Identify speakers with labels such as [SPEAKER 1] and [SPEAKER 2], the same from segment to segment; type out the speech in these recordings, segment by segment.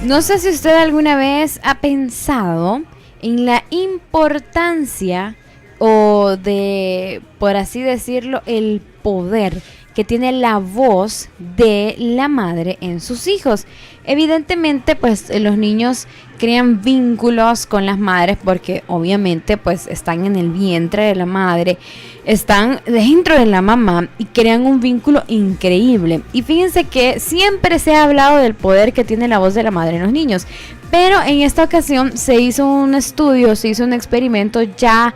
[SPEAKER 1] No sé si usted alguna vez ha pensado en la importancia o de, por así decirlo, el poder que tiene la voz de la madre en sus hijos. Evidentemente, pues los niños crean vínculos con las madres porque obviamente pues están en el vientre de la madre, están dentro de la mamá y crean un vínculo increíble. Y fíjense que siempre se ha hablado del poder que tiene la voz de la madre en los niños. Pero en esta ocasión se hizo un estudio, se hizo un experimento ya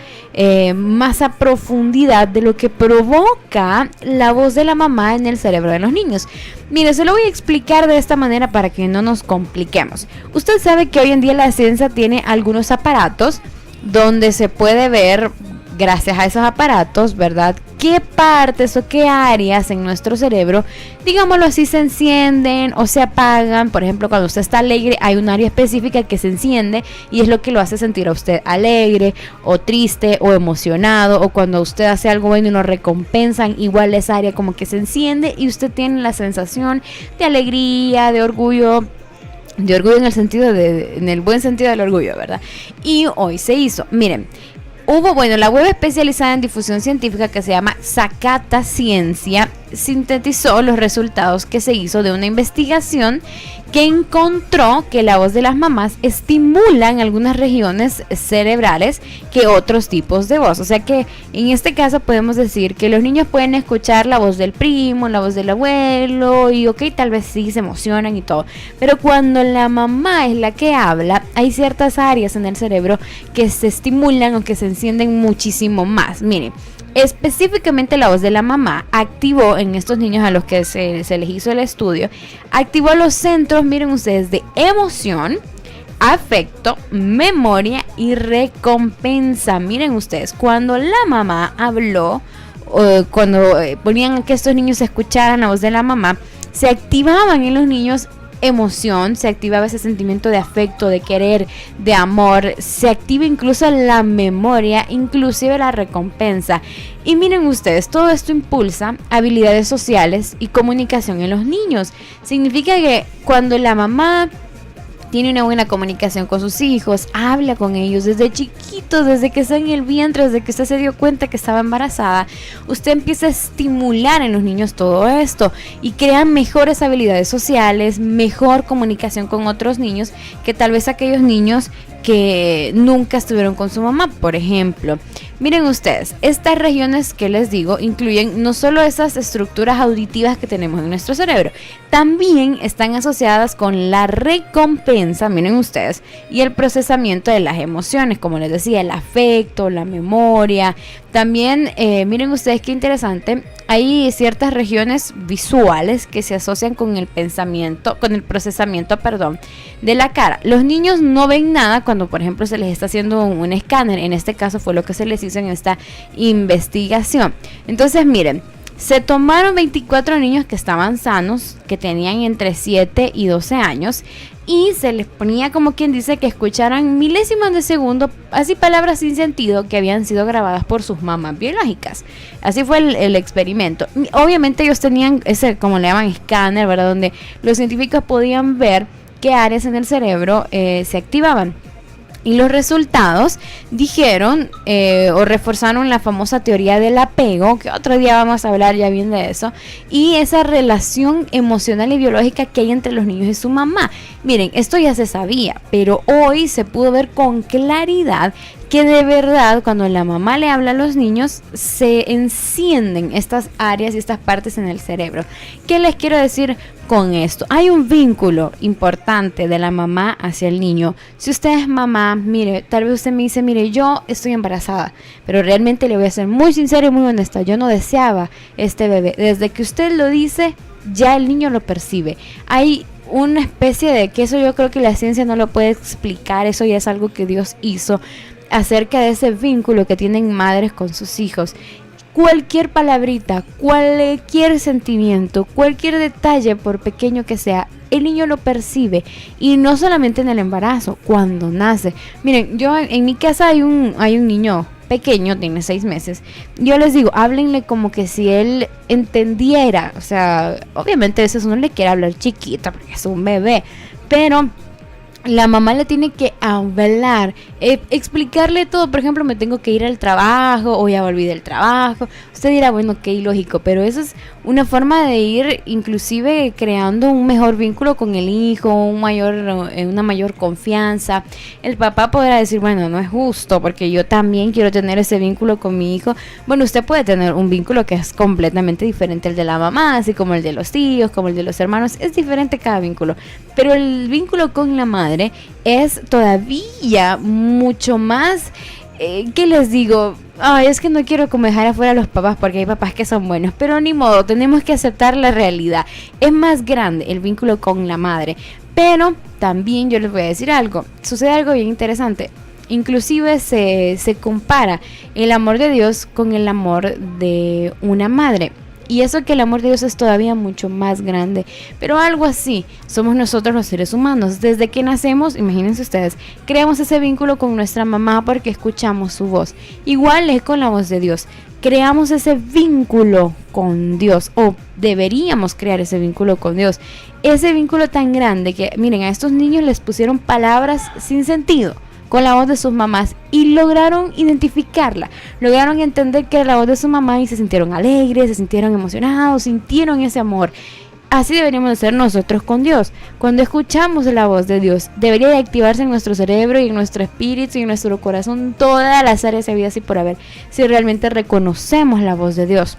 [SPEAKER 1] más a profundidad de lo que provoca la voz de la mamá en el cerebro de los niños. Mire, se lo voy a explicar de esta manera para que no nos compliquemos. Usted sabe que hoy en día la ciencia tiene algunos aparatos donde se puede ver, gracias a esos aparatos, ¿verdad?, qué partes o qué áreas en nuestro cerebro, digámoslo así, se encienden o se apagan. Por ejemplo, cuando usted está alegre hay un área específica que se enciende y es lo que lo hace sentir a usted alegre o triste o emocionado, o cuando usted hace algo bueno y lo recompensan, igual esa área como que se enciende y usted tiene la sensación de alegría, de orgullo en el sentido en el buen sentido del orgullo, ¿verdad? Y hoy se hizo, miren, la web especializada en difusión científica que se llama Zacata Ciencia sintetizó los resultados que se hizo de una investigación que encontró que la voz de las mamás estimula en algunas regiones cerebrales que otros tipos de voz. O sea que en este caso podemos decir que los niños pueden escuchar la voz del primo, la voz del abuelo y tal vez sí se emocionan y todo. Pero cuando la mamá es la que habla, hay ciertas áreas en el cerebro que se estimulan o que se encienden muchísimo más. Miren, específicamente la voz de la mamá activó en estos niños a los que se les hizo el estudio, activó los centros, miren ustedes, de emoción, afecto, memoria y recompensa. Miren ustedes, cuando la mamá habló, cuando ponían que estos niños escucharan la voz de la mamá, se activaban en los niños emoción, se activaba ese sentimiento de afecto, de querer, de amor, se activa incluso la memoria, inclusive la recompensa. Y miren ustedes, todo esto impulsa habilidades sociales y comunicación en los niños. Significa que cuando la mamá tiene una buena comunicación con sus hijos, habla con ellos desde chiquitos, desde que está en el vientre, desde que usted se dio cuenta que estaba embarazada, usted empieza a estimular en los niños todo esto y crea mejores habilidades sociales, mejor comunicación con otros niños que tal vez aquellos niños que nunca estuvieron con su mamá, por ejemplo. Miren ustedes, estas regiones que les digo incluyen no solo esas estructuras auditivas que tenemos en nuestro cerebro, también están asociadas con la recompensa, miren ustedes, y el procesamiento de las emociones, como les decía, el afecto, la memoria. También, miren ustedes qué interesante, hay ciertas regiones visuales que se asocian con el pensamiento, con el procesamiento, de la cara. Los niños no ven nada cuando, por ejemplo, se les está haciendo un escáner. En este caso fue lo que se les hizo en esta investigación. Entonces, miren, se tomaron 24 niños que estaban sanos, que tenían entre 7 y 12 años, y se les ponía, como quien dice, que escucharan milésimas de segundo, así palabras sin sentido que habían sido grabadas por sus mamás biológicas. Así fue el experimento. Obviamente ellos tenían ese, como le llaman, escáner, ¿verdad?, donde los científicos podían ver qué áreas en el cerebro se activaban. Y los resultados dijeron o reforzaron la famosa teoría del apego, que otro día vamos a hablar ya bien de eso, y esa relación emocional y biológica que hay entre los niños y su mamá. Miren, esto ya se sabía, pero hoy se pudo ver con claridad que de verdad cuando la mamá le habla a los niños se encienden estas áreas y estas partes en el cerebro. ¿Qué les quiero decir con esto? Hay un vínculo importante de la mamá hacia el niño. Si usted es mamá, mire, tal vez usted me dice, mire, yo estoy embarazada, pero realmente le voy a ser muy sincera y muy honesta, yo no deseaba este bebé. Desde que usted lo dice, ya el niño lo percibe. Hay una especie de que eso yo creo que la ciencia no lo puede explicar, eso ya es algo que Dios hizo acerca de ese vínculo que tienen madres con sus hijos. Cualquier palabrita, cualquier sentimiento, cualquier detalle, por pequeño que sea, el niño lo percibe. Y no solamente en el embarazo, cuando nace. Miren, yo en mi casa hay un niño pequeño, tiene 6 meses. Yo les digo, háblenle como que si él entendiera. O sea, obviamente a veces uno le quiere hablar chiquito porque es un bebé, pero la mamá le tiene que hablar, explicarle todo. Por ejemplo, me tengo que ir al trabajo o ya volví del trabajo. Usted dirá, bueno, qué ilógico, pero eso es una forma de ir inclusive creando un mejor vínculo con el hijo, una mayor confianza. El papá podrá decir, bueno, no es justo porque yo también quiero tener ese vínculo con mi hijo. Bueno, usted puede tener un vínculo que es completamente diferente al de la mamá, así como el de los tíos, como el de los hermanos. Es diferente cada vínculo, pero el vínculo con la madre es todavía mucho más, ¿qué les digo? Ay, es que no quiero como dejar afuera a los papás porque hay papás que son buenos, pero ni modo, tenemos que aceptar la realidad. Es más grande el vínculo con la madre, pero también yo les voy a decir algo, sucede algo bien interesante. Inclusive se compara el amor de Dios con el amor de una madre. Y eso que el amor de Dios es todavía mucho más grande. Pero algo así somos nosotros los seres humanos. Desde que nacemos, imagínense ustedes, creamos ese vínculo con nuestra mamá porque escuchamos su voz. Igual es con la voz de Dios. Creamos ese vínculo con Dios, o deberíamos crear ese vínculo con Dios. Ese vínculo tan grande que, miren, a estos niños les pusieron palabras sin sentido con la voz de sus mamás y lograron identificarla, lograron entender que era la voz de su mamá y se sintieron alegres, se sintieron emocionados, sintieron ese amor. Así deberíamos de ser nosotros con Dios. Cuando escuchamos la voz de Dios, debería de activarse en nuestro cerebro y en nuestro espíritu y en nuestro corazón todas las áreas de vida así por haber, si realmente reconocemos la voz de Dios.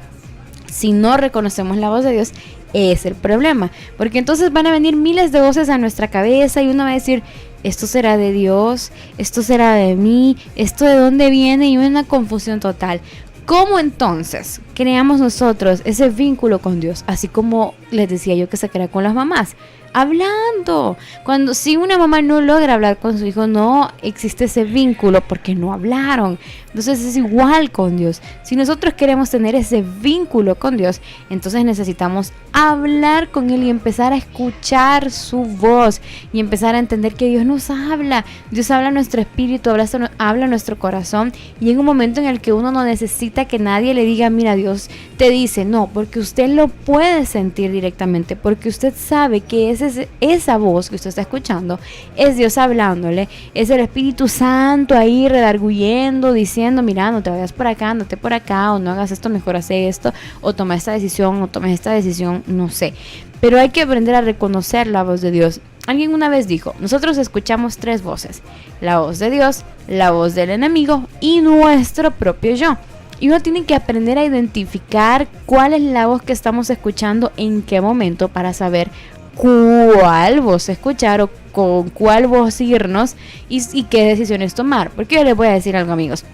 [SPEAKER 1] Si no reconocemos la voz de Dios, es el problema, porque entonces van a venir miles de voces a nuestra cabeza y uno va a decir, esto será de Dios, esto será de mí, esto de dónde viene, y una confusión total. ¿Cómo entonces creamos nosotros ese vínculo con Dios? Así como les decía yo que se crea con las mamás, hablando. Si una mamá no logra hablar con su hijo, no existe ese vínculo porque no hablaron. Entonces es igual con Dios. Si nosotros queremos tener ese vínculo con Dios, entonces necesitamos hablar con Él y empezar a escuchar su voz y empezar a entender que Dios nos habla. Dios habla a nuestro espíritu, habla a nuestro corazón, y en un momento en el que uno no necesita que nadie le diga, mira, Dios te dice, no, porque usted lo puede sentir directamente, porque usted sabe que esa voz que usted está escuchando es Dios hablándole, es el Espíritu Santo ahí redarguyendo, diciendo, mira, no te vayas por acá, andate por acá, o no hagas esto, mejor hace esto, o toma esta decisión, o tomes esta decisión, no sé. Pero hay que aprender a reconocer la voz de Dios. Alguien una vez dijo, nosotros escuchamos 3 voces, la voz de Dios, la voz del enemigo y nuestro propio yo. Y uno tiene que aprender a identificar cuál es la voz que estamos escuchando, en qué momento, para saber cuál voz escuchar o con cuál voz irnos y qué decisiones tomar. Porque yo les voy a decir algo, amigos.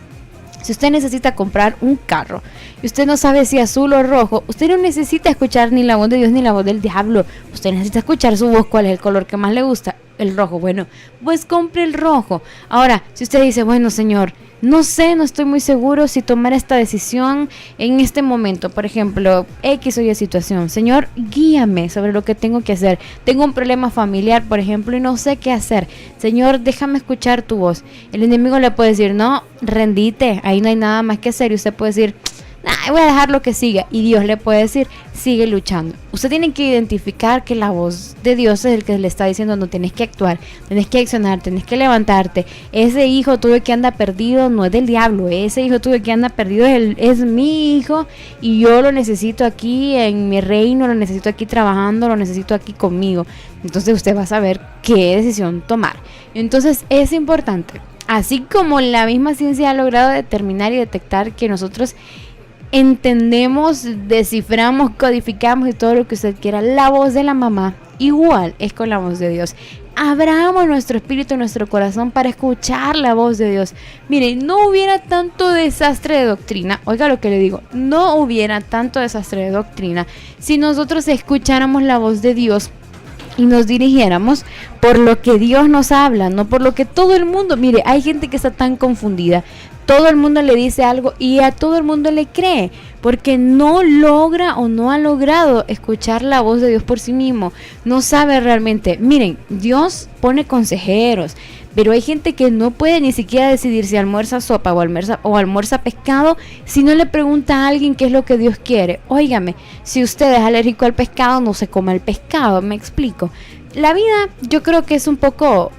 [SPEAKER 1] Si usted necesita comprar un carro y usted no sabe si azul o rojo, usted no necesita escuchar ni la voz de Dios ni la voz del diablo. Usted necesita escuchar su voz, cuál es el color que más le gusta, el rojo. Bueno, pues compre el rojo. Ahora, si usted dice, bueno, señor, no sé, no estoy muy seguro si tomar esta decisión en este momento, por ejemplo, X o Y situación. Señor, guíame sobre lo que tengo que hacer. Tengo un problema familiar, por ejemplo, y no sé qué hacer. Señor, déjame escuchar tu voz. El enemigo le puede decir, no, rendite, ahí no hay nada más que hacer. Y usted puede decir, voy a dejar lo que siga. Y Dios le puede decir, sigue luchando. Usted tiene que identificar que la voz de Dios es el que le está diciendo, no, tienes que actuar, tienes que accionar, tienes que levantarte. Ese hijo tuyo que anda perdido no es del diablo, ese hijo tuyo que anda perdido es mi hijo, y yo lo necesito aquí en mi reino, lo necesito aquí trabajando, lo necesito aquí conmigo. Entonces usted va a saber qué decisión tomar. Entonces es importante, así como la misma ciencia ha logrado determinar y detectar que nosotros entendemos, desciframos, codificamos y todo lo que usted quiera, la voz de la mamá igual es con la voz de Dios. Abramos nuestro espíritu, nuestro corazón para escuchar la voz de Dios. Mire, no hubiera tanto desastre de doctrina, oiga lo que le digo, no hubiera tanto desastre de doctrina si nosotros escucháramos la voz de Dios y nos dirigiéramos por lo que Dios nos habla, no por lo que todo el mundo. Mire, hay gente que está tan confundida. Todo el mundo le dice algo y a todo el mundo le cree, porque no logra o no ha logrado escuchar la voz de Dios por sí mismo. No sabe realmente. Miren, Dios pone consejeros, pero hay gente que no puede ni siquiera decidir si almuerza sopa o almuerza pescado si no le pregunta a alguien qué es lo que Dios quiere. Óigame, si usted es alérgico al pescado, no se coma el pescado, me explico. La vida yo creo que es un poco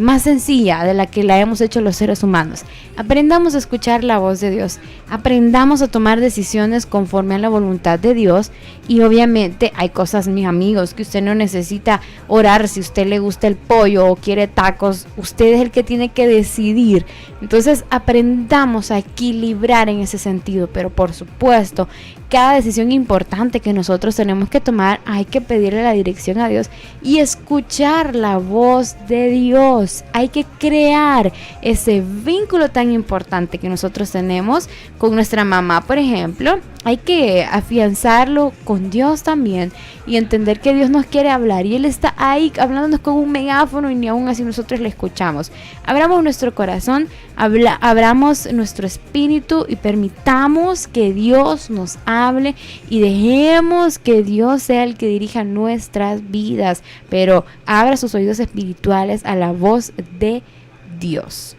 [SPEAKER 1] más sencilla de la que la hemos hecho los seres humanos. Aprendamos a escuchar la voz de Dios, aprendamos a tomar decisiones conforme a la voluntad de Dios. Y obviamente hay cosas, mis amigos, que usted no necesita orar. Si a usted le gusta el pollo o quiere tacos, usted es el que tiene que decidir. Entonces aprendamos a equilibrar en ese sentido, pero por supuesto, cada decisión importante que nosotros tenemos que tomar, hay que pedirle la dirección a Dios y escuchar la voz de Dios. Hay que crear ese vínculo tan importante que nosotros tenemos con nuestra mamá, por ejemplo. Hay que afianzarlo con Dios también y entender que Dios nos quiere hablar y Él está ahí hablándonos con un megáfono y ni aún así nosotros le escuchamos. Abramos nuestro corazón, abramos nuestro espíritu y permitamos que Dios nos hable y dejemos que Dios sea el que dirija nuestras vidas, pero abra sus oídos espirituales a la voz de Dios.